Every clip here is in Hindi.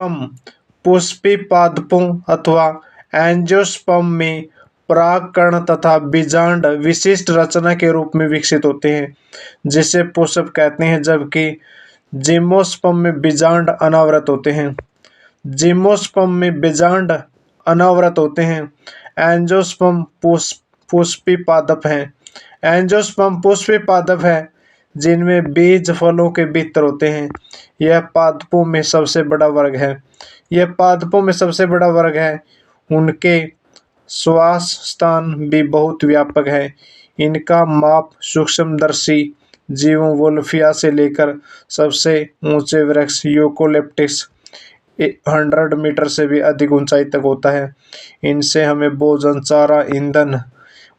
हम पुष्पी पादपों अथवा एंजियोस्पर्म में परागकण तथा बीजांड विशिष्ट रचना के रूप में विकसित होते हैं, जिसे पुष्प कहते हैं, जबकि जिम्नोस्पर्म में बीजांड अनावृत होते हैं। जिम्नोस्पर्म में बीजांड अनावृत होते हैं। एंजियोस्पर्म पुष्पी पादप हैं। एंजियोस्पर्म पुष्पी पादप है जिनमें बीज फलों के भीतर होते हैं। यह पादपों में सबसे बड़ा वर्ग है। यह पादपों में सबसे बड़ा वर्ग है। उनके श्वास स्थान भी बहुत व्यापक है। इनका माप सूक्ष्मदर्शी जीवों वोल्फिया से लेकर सबसे ऊंचे वृक्ष यूकोलिप्टस 100 मीटर से भी अधिक ऊंचाई तक होता है। इनसे हमें भोजन, चारा, ईंधन,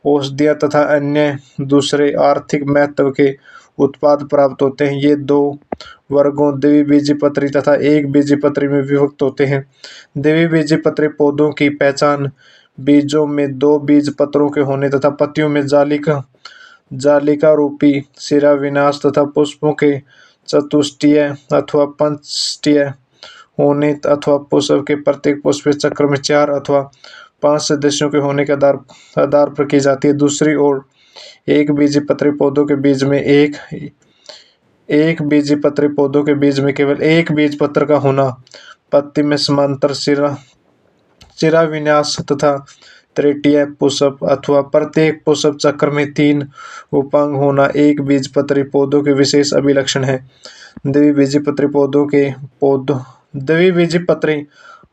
औषधियाँ तथा अन्य दूसरे आर्थिक महत्व के उत्पाद प्राप्त होते हैं। ये दो वर्गों द्विबीजपत्री तथा एक बीजपत्री में विभक्त होते हैं। द्विबीजपत्री पौधों की पहचान बीजों में दो बीज पत्रों के होने तथा पत्तियों में जालिका रूपी शिराविन्यास तथा पुष्पों के चतुष्टयीय अथवा पंचस्टयीय होने अथवा पुष्प के प्रत्येक पुष्प चक्र में 4 अथवा 5 सदस्यों के होने के आधार पर की जाती है। दूसरी ओर एक बीजपत्री पौधों के बीज में केवल एक बीज पत्र का होना, पत्ती में समांतर शिराविन्यास तथा तृतीय पुष्प अथवा प्रत्येक पुष्प चक्र में 3 उपांग होना एक बीजपत्री पौधों के विशेष अभिलक्षण है। द्विबीजपत्री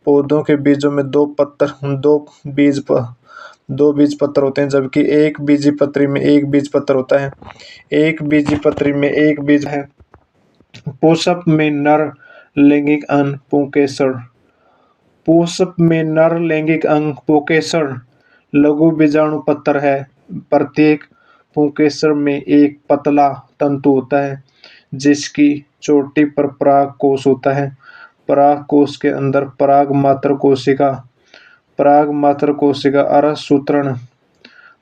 पौधों के बीजों में दो बीज पत्र होते हैं, जबकि एक बीजपत्री में एक बीज पत्र होता है। एक बीजपत्री में एक बीज है। पुष्प में नर लैंगिक अंग पुंकेसर लघु बीजाणु पत्र है। प्रत्येक पुंकेसर में एक पतला तंतु होता है जिसकी चोटी पर पराग कोश होता है। पराग कोश के अंदर पराग मात्र कोशिका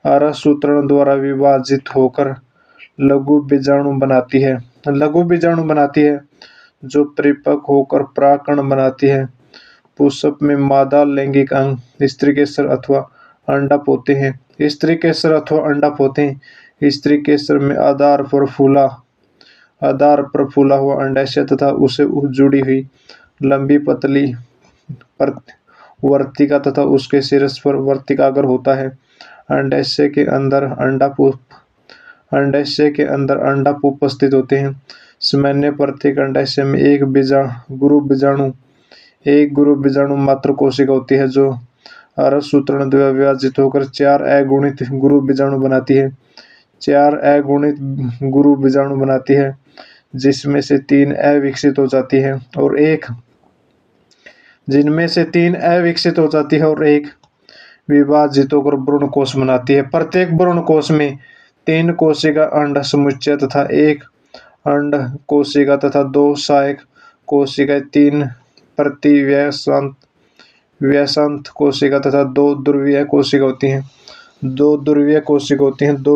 अरसूत्रण द्वारा विभाजित होकर लघु बीजाणु बनाती है जो परिपक्व होकर परागकण बनाती है। पुष्प में मादा लैंगिक अंग स्त्रीकेसर अथवा अंडप होते हैं। स्त्री केसर में आधार पर फूला हुआ अंडाशय तथा उसे जुड़ी हुई लंबी पतली वर्तिका तथा उसके शीर्ष पर वर्तिकाग्र होता है। अंडाशय के अंदर अंडाप उपस्थित होते हैं। सामान्य प्रत्येक अंडाशय में एक गुरु बीजाणु मात्र कोशिका होती है जो अरसूत्रण द्वारा विभाजित होकर 4 अगुणित गुरु बीजाणु बनाती है, जिसमें से 3 अविकसित हो जाती है और एक विभाजित होकर भ्रूणकोश बनाती है। प्रत्येक भ्रूणकोश में 3 कोशिका अंड समुच्चय तथा 1 अंड कोशिका तथा 2 सहायक कोशिकाएं, 3 प्रतिव्यासांत कोशिका तथा 2 ध्रुवीय कोशिका होती हैं। 2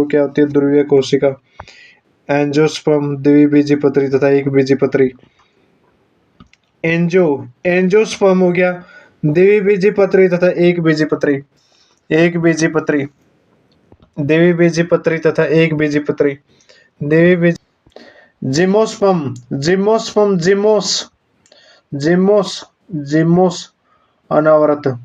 क्या होती है ध्रुवीय कोशिका? एंजियोस्पर्म द्विबीजपत्री तथा एक बीजपत्री। एंजियोस्पर्म हो गया द्विबीजपत्री तथा एक बीजपत्री। द्विबीजपत्री तथा एक बीजपत्री। जिम्नोस अनावृत।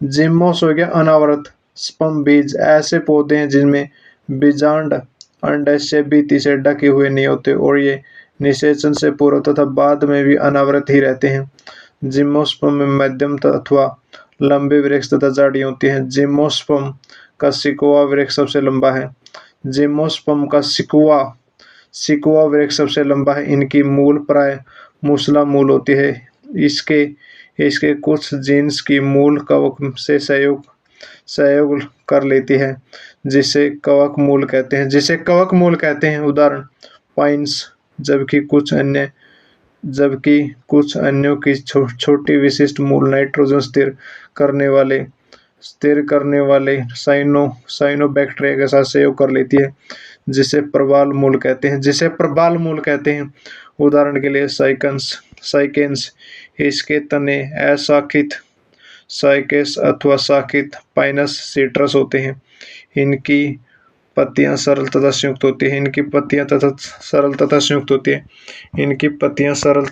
जिम्नोस हो गया अनावृत। स्पर्म बीज ऐसे पौधे हैं जिनमें बीजांड अंडाशय भित्ति से ढके हुए नहीं होते और ये निषेचन से पूर्व तथा बाद में भी अनावृत ही रहते हैं। जिम्नोस्पर्म में मध्यम अथवा लंबे वृक्ष तथा झाड़ियां होती हैं। जिम्नोस्पर्म का सिकुआ वृक्ष सबसे लंबा है। सिकुआ वृक्ष सबसे लंबा है। इनकी मूल प्राय मूसला मूल होती है। इसके कुछ जीन्स की मूल कवक से सहयोग कर लेती है, जिसे कवक मूल कहते हैं। उदाहरण पाइन्स। जबकि कुछ अन्यों की छोटी विशिष्ट मूल नाइट्रोजन स्थिर करने वाले साइनोबैक्टीरिया के साथ सहयोग कर लेती है, जिसे प्रबाल मूल कहते हैं। उदाहरण के लिए साइकेन्स। इसके तने अशाखित साइकस अथवा शाखित पाइनस सिट्रस होते हैं। इनकी पत्तियां सरल तथा संयुक्त होती हैं। इनकी पत्तियां सरल तथा